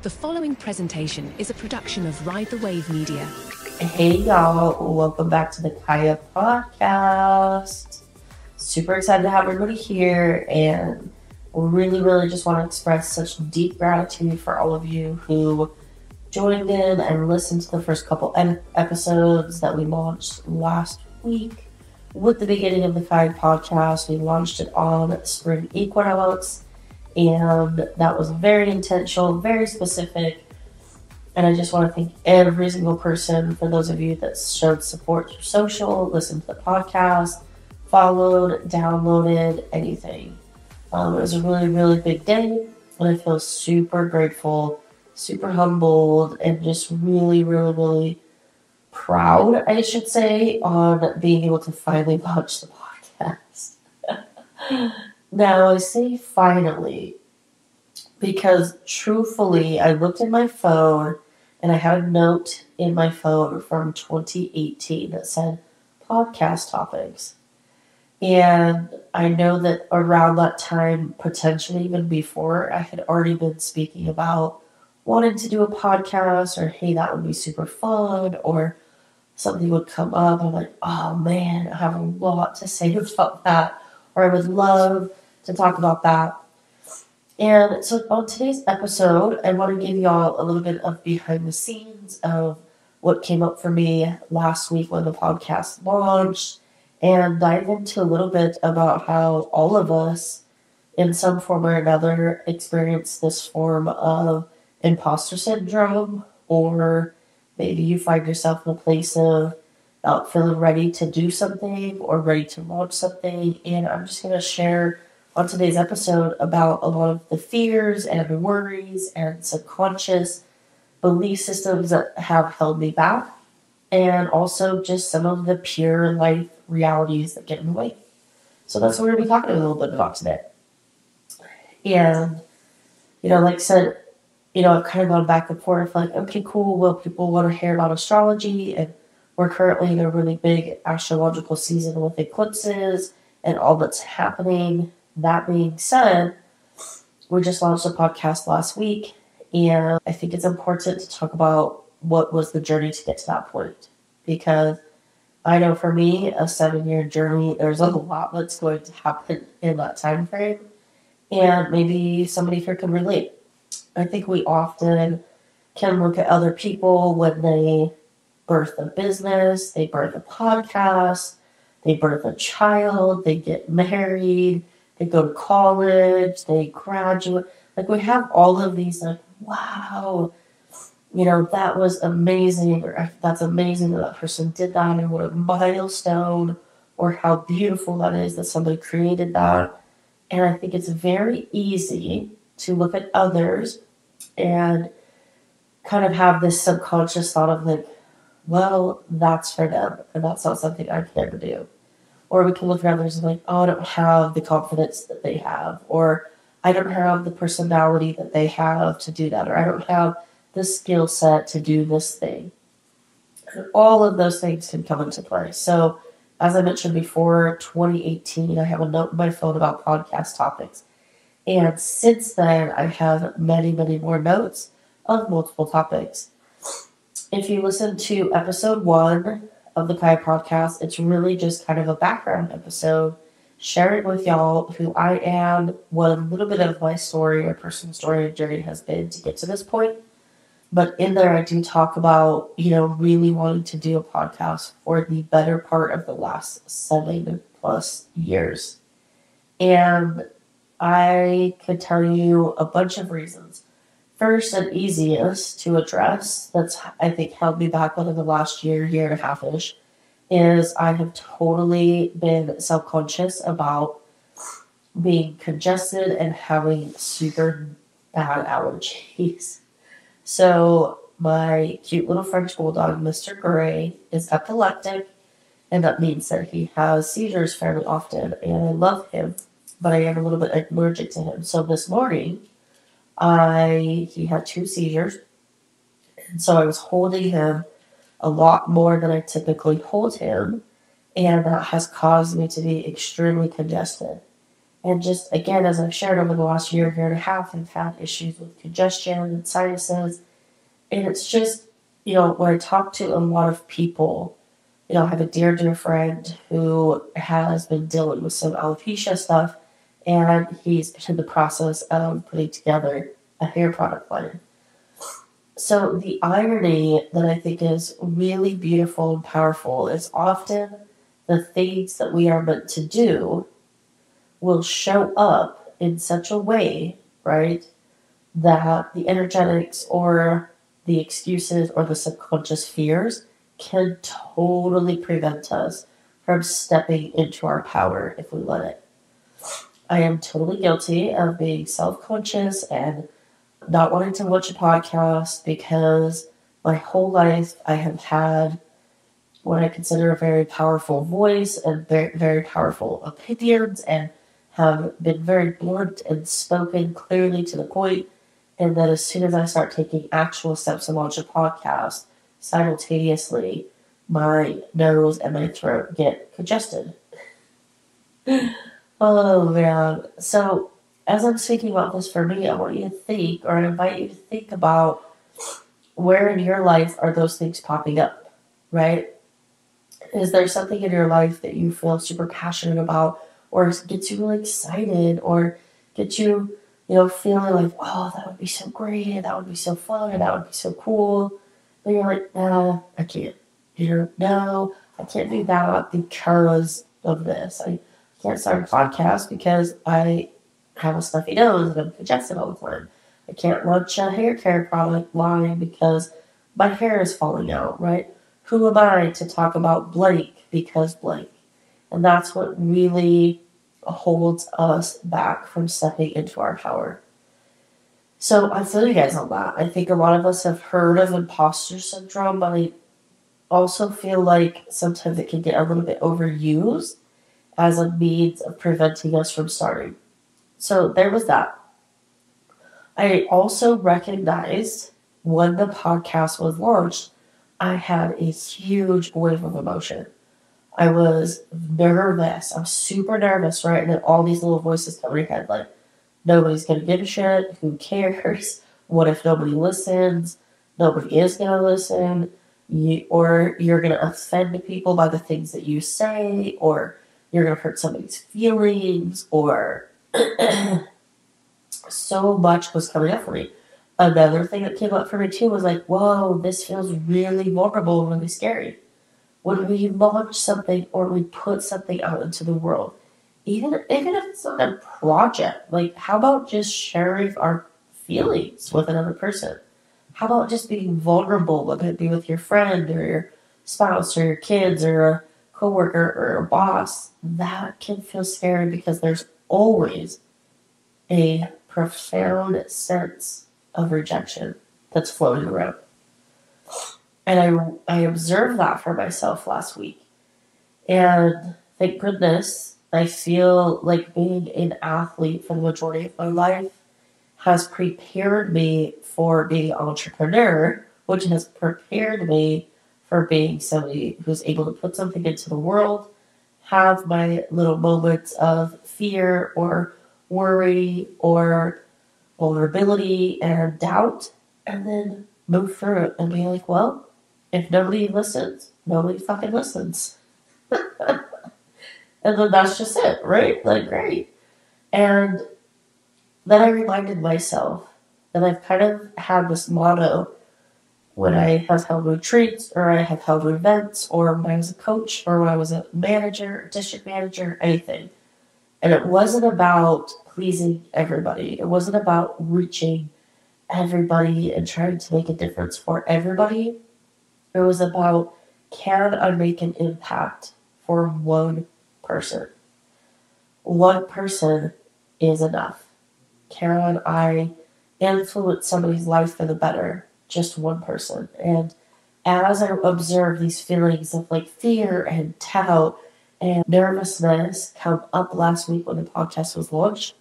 The following presentation is a production of Ride the Wave Media. Hey y'all, welcome back to the Kaya podcast. Super excited to have everybody here, and really just want to express such deep gratitude for all of you who joined in and listened to the first couple episodes that we launched last week. With the beginning of the Kaya podcast, we launched it on Spring Equinox, and that was very intentional, very specific. And I just want to thank every single person, for those of you that showed support through social, listened to the podcast, followed, downloaded, anything. It was a really big day, and I feel super grateful, super humbled, and just really proud, I should say, on being able to finally launch the podcast. Now, I say finally because truthfully, I looked at my phone and I had a note in my phone from 2018 that said podcast topics. And I know that around that time, potentially even before, I had already been speaking about wanting to do a podcast, or hey, that would be super fun, or something would come up. I'm like, oh man, I have a lot to say about that, or I would love to talk about that. And so on today's episode, I want to give y'all a little bit of behind the scenes of what came up for me last week when the podcast launched, and dive into a little bit about how all of us, in some form or another, experience this form of imposter syndrome, or maybe you find yourself in a place of not feeling ready to do something or ready to launch something. And I'm just going to share on today's episode about a lot of the fears and worries and subconscious belief systems that have held me back, and also just some of the pure life realities that get in the way. So that's what we're going to be talking a little bit about today. And, like I said, I've kind of gone back and forth, like, okay, cool, well, people want to hear about astrology, and we're currently in a really big astrological season with eclipses and all that's happening. That being said, we just launched a podcast last week, and I think it's important to talk about what was the journey to get to that point. Because I know for me, a 7-year journey, there's a lot that's going to happen in that time frame, and maybe somebody here can relate. I think we often can look at other people when they birth a business, they birth a podcast, they birth a child, they get married, they go to college, they graduate. Like, we have all of these, like, wow, that was amazing, or that's amazing that person did that, and what a milestone, or how beautiful that is that somebody created that. And I think it's very easy to look at others and kind of have this subconscious thought of, like, well, that's for them, and that's not something I can do. Or we can look at others and like, oh, I don't have the confidence that they have, or I don't have the personality that they have to do that, or I don't have the skill set to do this thing. And all of those things can come into play. So, as I mentioned before, 2018, I have a note in my phone about podcast topics. And since then, I have many more notes of multiple topics. If you listen to episode 1 of the Kaya podcast, it's really just kind of a background episode, sharing with y'all who I am, what a little bit of my story, or personal story and journey has been to get to this point. But in there, I do talk about, really wanting to do a podcast for the better part of the last 7+ years. And I could tell you a bunch of reasons. First and easiest to address, that's, I think, held me back within the last year and a half-ish, is I have totally been self-conscious about being congested and having super bad allergies. So my cute little French bulldog, Mr. Gray, is epileptic, and that means that he has seizures fairly often, and I love him, but I am a little bit allergic to him. So this morning, he had 2 seizures, and so I was holding him a lot more than I typically hold him, and that has caused me to be extremely congested. And just again, as I've shared over the last year and a half, I've had issues with congestion and sinuses. And it's just, when I talk to a lot of people, I have a dear friend who has been dealing with some alopecia stuff, and he's in the process of putting together a hair product line. So the irony that I think is really beautiful and powerful is often the things that we are meant to do will show up in such a way, right, that the energetics or the excuses or the subconscious fears can totally prevent us from stepping into our power if we let it. I am totally guilty of being self-conscious and not wanting to watch a podcast because my whole life I have had what I consider a very powerful voice and very, very powerful opinions and have been very blunt and spoken clearly to the point. And then as soon as I start taking actual steps to launch a podcast, simultaneously my nose and my throat get congested. Oh man. So as I'm speaking about this for me, I want you to think, or I invite you to think about where in your life are those things popping up, right? Is there something in your life that you feel super passionate about, or gets you really excited, or gets you, feeling like, oh, that would be so great, that would be so fun, and that would be so cool. But you're like, nah, I can't. No, I can't do that because of this. I can't start a podcast because I have a stuffy nose and I'm congested all the time. I can't launch a hair care product line because my hair is falling out, right? Who am I to talk about blank because blank? And that's what really holds us back from stepping into our power. So I feel you guys on that. I think a lot of us have heard of imposter syndrome, but I also feel like sometimes it can get a little bit overused as a means of preventing us from starting. So there was that. I also recognized when the podcast was launched, I had a huge wave of emotion. I was nervous. I was super nervous, right? And then all these little voices come in your head like, nobody's going to give a shit. Who cares? What if nobody listens? Nobody is going to listen. Or you're going to offend people by the things that you say, or you're going to hurt somebody's feelings, or so much was coming up for me. Another thing that came up for me too was like, whoa, this feels really vulnerable and really scary. When we launch something or we put something out into the world, even if it's not a project, like how about just sharing our feelings with another person? How about just being vulnerable, whether it be with your friend or your spouse or your kids or a coworker or a boss? That can feel scary because there's always a profound sense of rejection that's floating around. And I observed that for myself last week. And thank goodness, I feel like being an athlete for the majority of my life has prepared me for being an entrepreneur, which has prepared me for being somebody who's able to put something into the world, have my little moments of fear or worry or vulnerability and doubt, and then move through it and be like, well, if nobody listens, nobody fucking listens. And then that's just it, right? Like, great. And then I reminded myself that I've kind of had this motto when I have held retreats or I have held events or when I was a coach or when I was a manager, district manager, anything. And it wasn't about pleasing everybody. It wasn't about reaching everybody and trying to make a difference for everybody. It was about, can I make an impact for one person? One person is enough. Can I influence somebody's life for the better? Just one person. And as I observe these feelings of like fear and doubt and nervousness come up last week when the podcast was launched,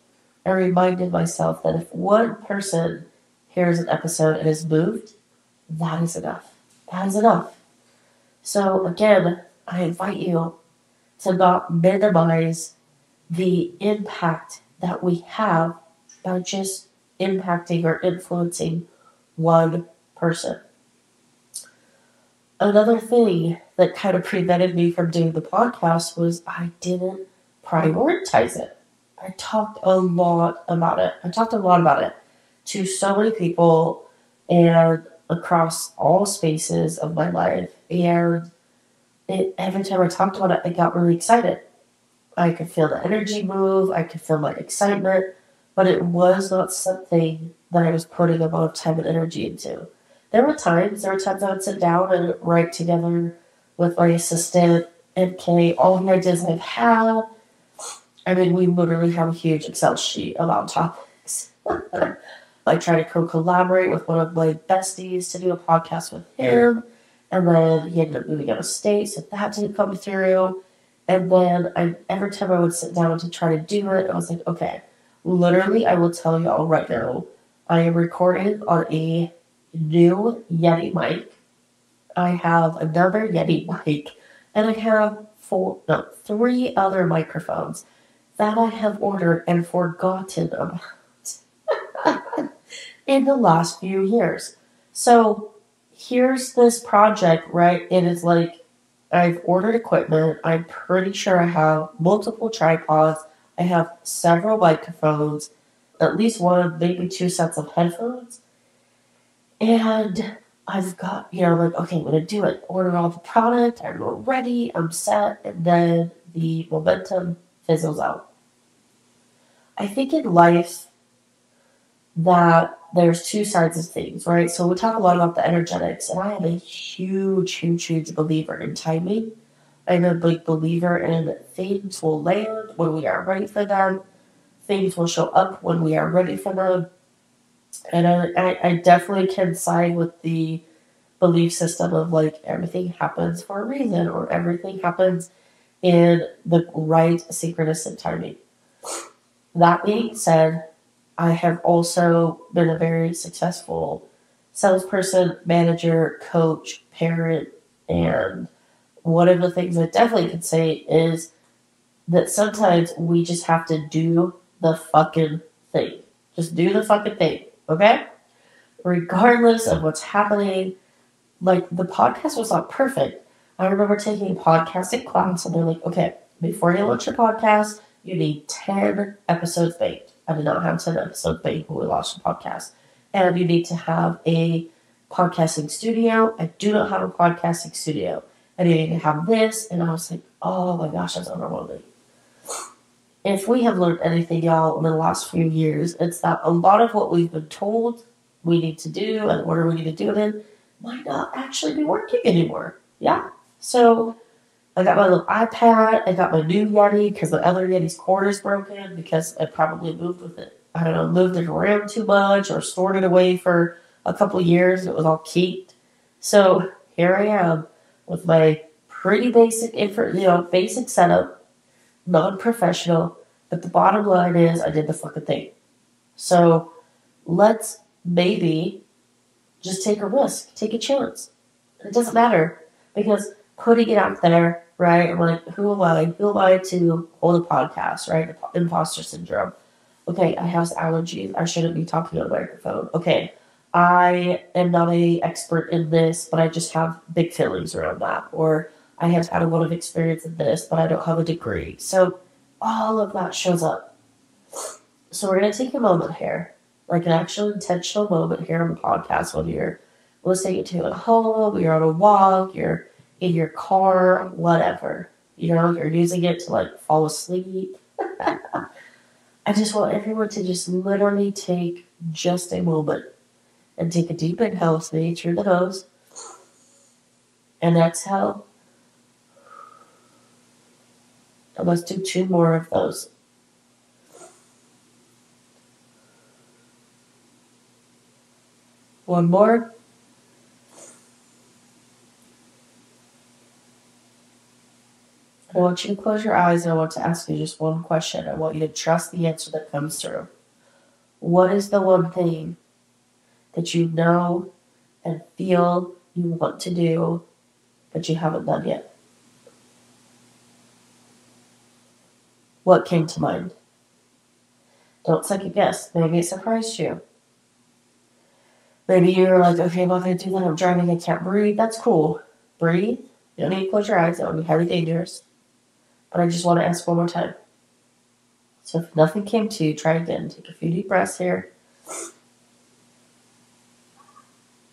I reminded myself that if one person hears an episode and is moved, that is enough. That is enough. So again, I invite you to not minimize the impact that we have by just impacting or influencing one person. Another thing that kind of prevented me from doing the podcast was I didn't prioritize it. I talked a lot about it to so many people and across all spaces of my life. And every time I talked about it, I got really excited. I could feel the energy move. I could feel my excitement, but it was not something that I was putting a lot of time and energy into. There were times I would sit down and write together with my assistant, MK, all the ideas I've had. I mean, we literally have a huge Excel sheet about topics. I try to co-collaborate with one of my besties to do a podcast with him, and then he ended up moving out of state, so that didn't come through. And then every time I would sit down to try to do it, I was like, okay, literally, I will tell you all right now, I am recording on a new Yeti mic. I have another Yeti mic, and I have three other microphones that I have ordered and forgotten about in the last few years. So here's this project, right? It is like I've ordered equipment. I'm pretty sure I have multiple tripods. I have several microphones, at least one, maybe two sets of headphones. And I've got, like, okay, I'm going to do it. Order all the product. I'm ready. I'm set. And then the momentum fizzles out. I think in life that there's two sides of things, right? So we talk a lot about the energetics, and I am a huge, huge, huge believer in timing. I'm a big believer in things will land when we are ready for them. Things will show up when we are ready for them. And I definitely can side with the belief system of like everything happens for a reason, or everything happens in the right synchronistic timing. That being said, I have also been a very successful salesperson, manager, coach, parent, and one of the things I definitely can say is that sometimes we just have to do the fucking thing. Just do the fucking thing, okay? Regardless of what's happening. Like, the podcast was not perfect. I remember taking a podcasting class, and they're like, okay, before you launch your podcast, you need 10 episodes baked. I did not have 10 episodes baked when we launched the podcast. And you need to have a podcasting studio. I do not have a podcasting studio. And you need to have this. And I was like, oh my gosh, that's overwhelming. If we have learned anything, y'all, in the last few years, it's that a lot of what we've been told we need to do and what we need to do it in might not actually be working anymore. Yeah. So I got my little iPad. I got my new Yeti because the other Yeti's cord is broken because I probably moved with it. I don't know, moved it around too much or stored it away for a couple of years. And it was all kept. So here I am with my pretty basic, basic setup, non-professional. But the bottom line is I did the fucking thing. So let's maybe just take a risk, take a chance. It doesn't matter because putting it out there, right? I'm like, who am I? Who am I to hold a podcast, right? Imposter syndrome. Okay, I have allergies. I shouldn't be talking on a microphone. Okay, I am not an expert in this, but I just have big feelings around that. Or I have had a lot of experience in this, but I don't have a degree. So all of that shows up. So we're going to take a moment here, like an actual intentional moment here on the podcast when you're listening to it at home, you're on a walk, you're in your car, whatever. You're using it to like fall asleep. I just want everyone to just literally take just a moment and take a deep inhale with me through the nose and exhale. And let's do 2 more of those. One more. I want you to close your eyes and I want to ask you just one question. I want you to trust the answer that comes through. What is the one thing that you know and feel you want to do, but you haven't done yet? what came to mind. Don't second guess. Maybe it surprised you. Maybe you're like, okay, I'm not going to do that. I'm driving. I can't breathe. That's cool. Breathe. You don't need to close your eyes. That would be highly dangerous. But I just want to ask one more time. So if nothing came to you, try again. Take a few deep breaths here.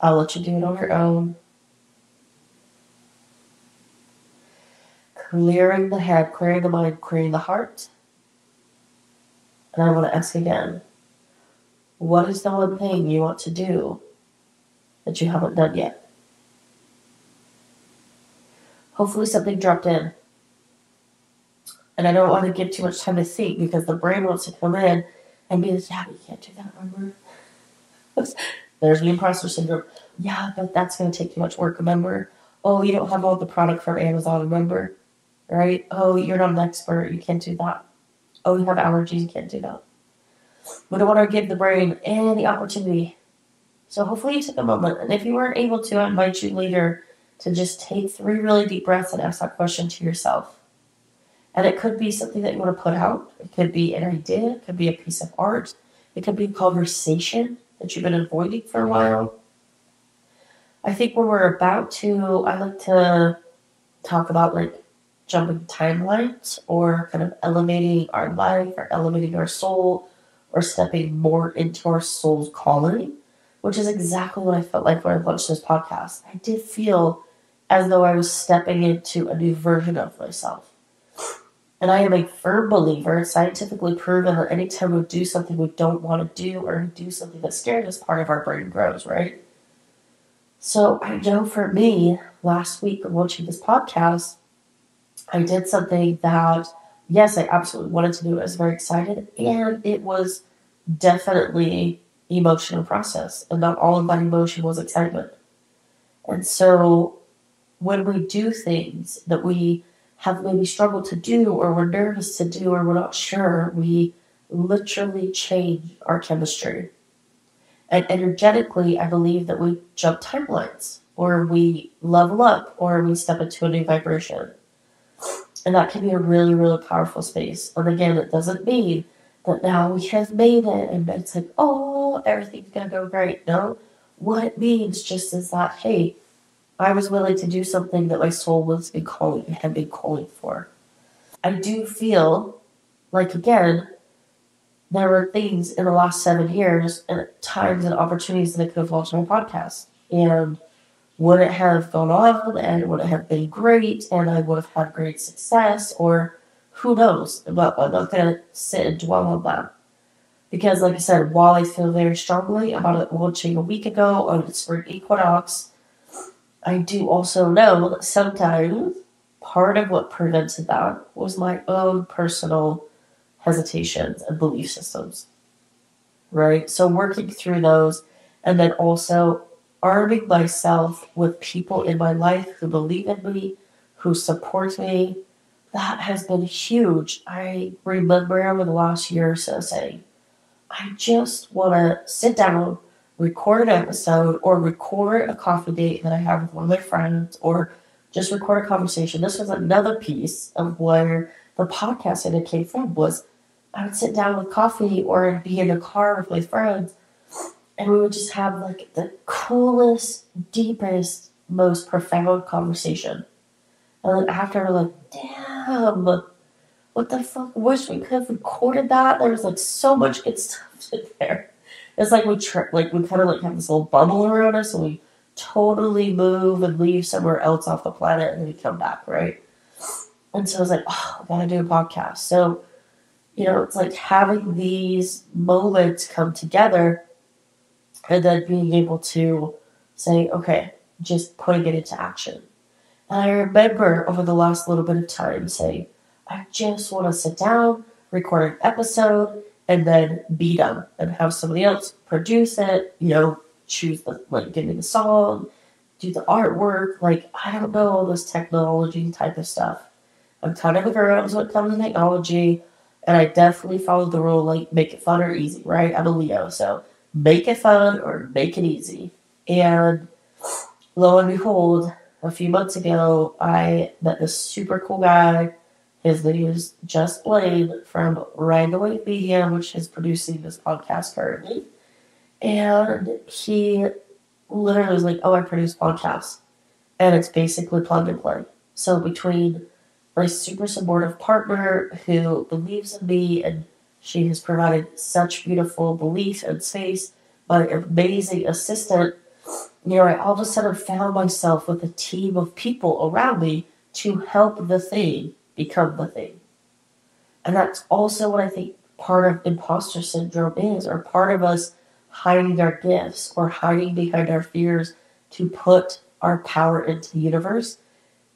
I'll let you do it on your own. Clearing the head, clearing the mind, clearing the heart. And I want to ask again, what is the one thing you want to do that you haven't done yet? Hopefully something dropped in. And I don't want to give too much time to think because the brain wants to come in and be like, yeah, but you can't do that, remember? There's the imposter syndrome. Yeah, but that's going to take too much work, remember? Oh, you don't have all the product from Amazon, remember? Right? Oh, you're not an expert, you can't do that. Oh, you have allergies, you can't do that. We don't want to give the brain any opportunity. So hopefully you took a moment. And if you weren't able to, I invite you later to just take 3 really deep breaths and ask that question to yourself. And it could be something that you want to put out. It could be an idea. It could be a piece of art. It could be a conversation that you've been avoiding for a while. I think when we're about to, I like to talk about like jumping timelines or kind of elevating our life or elevating our soul or stepping more into our soul's calling, which is exactly what I felt like when I launched this podcast. I did feel as though I was stepping into a new version of myself. And I am a firm believer, scientifically proven, that anytime we do something we don't want to do or do something that scares us, part of our brain grows, right? So I know for me, last week launching this podcast, I did something that, yes, I absolutely wanted to do. I was very excited. And it was definitely emotional process. And not all of that emotion was excitement. And so when we do things that we have maybe struggled to do or we're nervous to do or we're not sure, we literally change our chemistry. And energetically, I believe that we jump timelines or we level up or we step into a new vibration. And that can be a really, really powerful space. And again, it doesn't mean that now we have made it and it's like, oh, everything's going to go great. No, what it means just is that, hey, I was willing to do something that my soul had been calling for. I do feel like, again, there were things in the last 7 years and times and opportunities that I could have launched my podcast. And would it have gone on and would it have been great and I would have had great success or who knows? But I'm not going to sit and dwell on that. Because like I said, while I feel very strongly about it launching a week ago on Spring Equinox, I do also know that sometimes part of what prevented that was my own personal hesitations and belief systems, right? So working through those and then also arming myself with people in my life who believe in me, who support me, that has been huge. I remember over the last year or so saying, I just want to sit down, record an episode or record a coffee date that I have with one of my friends or just record a conversation. This was another piece of where the podcast idea came from was I would sit down with coffee or be in a car with my friends and we would just have like the coolest, deepest, most profound conversation. And then after we're like, damn, what the fuck? Wish we could have recorded that. There was like so much good stuff in there. It's like we kind of like have this little bubble around us, and we totally move and leave somewhere else off the planet, and then we come back, right? And so I was like, oh, I gotta do a podcast. So, it's like having these moments come together, and then being able to say, okay, just putting it into action. And I remember over the last little bit of time saying, I just want to sit down, record an episode, and then be done and have somebody else produce it, choose give me the song, do the artwork, I don't know, all this technology type of stuff. I'm kind of a girl when it comes to technology, and I definitely follow the rule, make it fun or easy, right? I'm a Leo, so make it fun or make it easy. And lo and behold, a few months ago, I met this super cool guy. His name is Just Blaine from Right the Wave Media, which is producing this podcast currently. And he literally was like, oh, I produce podcasts. And it's basically plug and play. So between my super supportive partner who believes in me and she has provided such beautiful belief and space, my amazing assistant, I all of a sudden found myself with a team of people around me to help the thing become the thing. And that's also what I think part of imposter syndrome is, or part of us hiding our gifts or hiding behind our fears to put our power into the universe,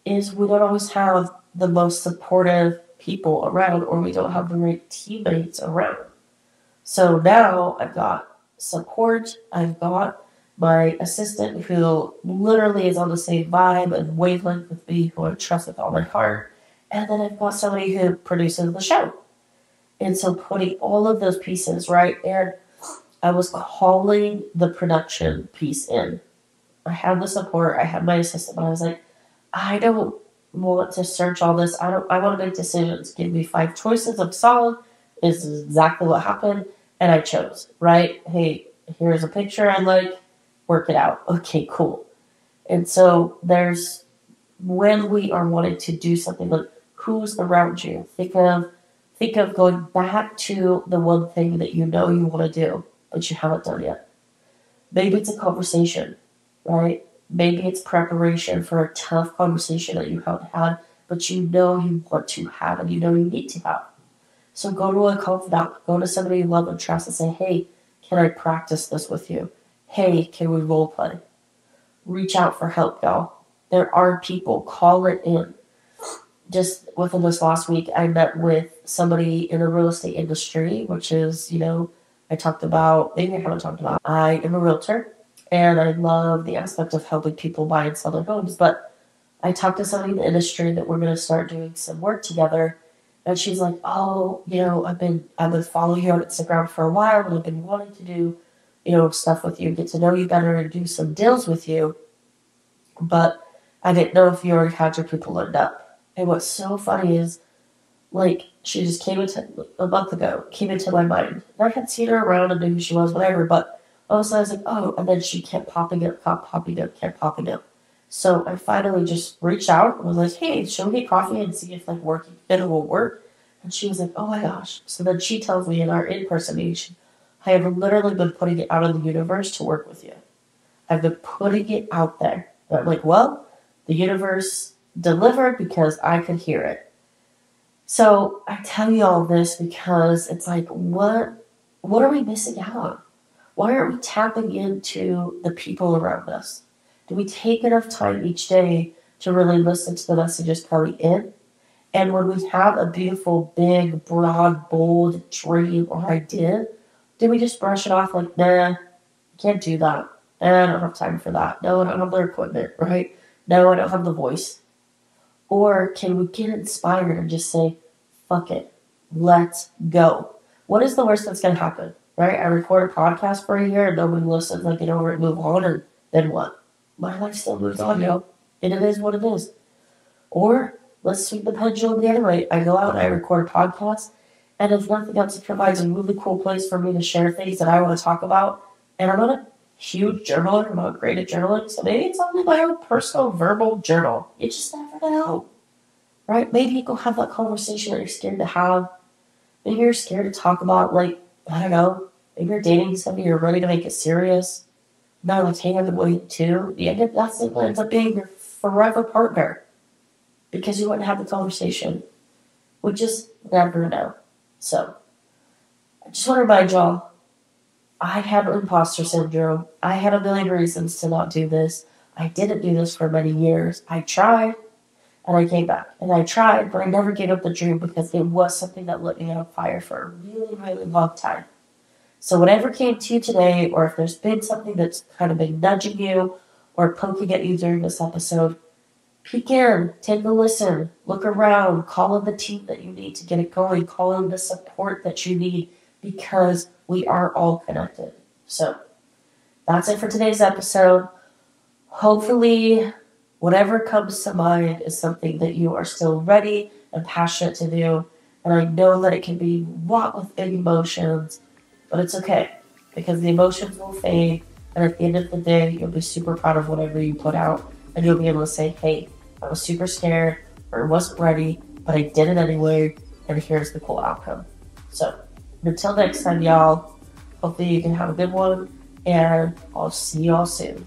is we don't always have the most supportive people around, or we don't have the right teammates around. So now I've got support, I've got my assistant who literally is on the same vibe and wavelength with me, who I trust with all my heart, and then I've got somebody who produces the show. And so putting all of those pieces, right, and I was calling the production piece in. I had the support, I had my assistant, but I was like, I don't want to search all this. I want to make decisions. Give me 5 choices of song. This is exactly what happened. And I chose, right? Hey, here's a picture I like. Work it out. Okay, cool. And so there's, when we are wanting to do something, like who's around you, think of going back to the one thing that you know you want to do, but you haven't done yet. Maybe it's a conversation, right? Maybe it's preparation for a tough conversation that you haven't had, but you know you want to have and you know you need to have. So go to a confidant, go to somebody you love and trust and say, hey, can I practice this with you? Hey, can we role play? Reach out for help, y'all. There are people, call it in. Just within this last week, I met with somebody in the real estate industry, which is, I talked about, maybe I haven't talked about, I am a realtor. And I love the aspect of helping people buy and sell their homes. But I talked to somebody in the industry that we're going to start doing some work together. And she's like, oh, I've been following you on Instagram for a while, and I've been wanting to do, stuff with you, get to know you better and do some deals with you. But I didn't know if you already had your people lined up. And what's so funny is, she just came into, a month ago, came into my mind. And I had seen her around and knew who she was, whatever, but all of a sudden I was like, oh, and then she kept popping up. So I finally just reached out and was like, hey, should we get coffee and see if working fit will work? And she was like, oh my gosh. So then she tells me in our in-person meeting, I have literally been putting it out in the universe to work with you. I've been putting it out there. And I'm like, well, the universe delivered because I could hear it. So I tell you all this because it's like, what are we missing out on? Why aren't we tapping into the people around us? Do we take enough time each day to really listen to the messages coming in? And when we have a beautiful, big, broad, bold dream or idea, do we just brush it off like, nah, can't do that. I don't have time for that. No, I don't have the equipment, right? No, I don't have the voice. Or can we get inspired and just say, fuck it, let's go? What is the worst that's going to happen, right? I record a podcast for a year and nobody listens, I get over it, move on, and then what? My life still moves on, and it is what it is. Or let's swing the pendulum the other way. I go out and I record a podcast, and if nothing else, it provides a really cool place for me to share things that I want to talk about. And I'm not a huge journaler, I'm not great at journaling, so maybe it's only my own personal verbal journal. You just never know, right? Maybe you go have that conversation that you're scared to have. Maybe you're scared to talk about, I don't know, maybe you're dating somebody, you're ready to make it serious. Now, hang on the way too. Yeah, that's what ends up being your forever partner. Because you wouldn't have the conversation. We just never know. So, I just want to remind y'all, I have imposter syndrome. I had a million reasons to not do this. I didn't do this for many years. I tried, and I came back. And I tried, but I never gave up the dream because it was something that lit me on fire for a really, really long time. So whatever came to you today, or if there's been something that's kind of been nudging you or poking at you during this episode, peek in, take a listen, look around, call in the team that you need to get it going, call in the support that you need, because we are all connected. So that's it for today's episode. Hopefully Whatever comes to mind is something that you are still ready and passionate to do. And I know that it can be wrought with emotions, but it's okay because the emotions will fade. And at the end of the day, you'll be super proud of whatever you put out. And you'll be able to say, hey, I was super scared or wasn't ready, but I did it anyway. And here's the cool outcome. So until next time, y'all, hopefully you can have a good one. And I'll see y'all soon.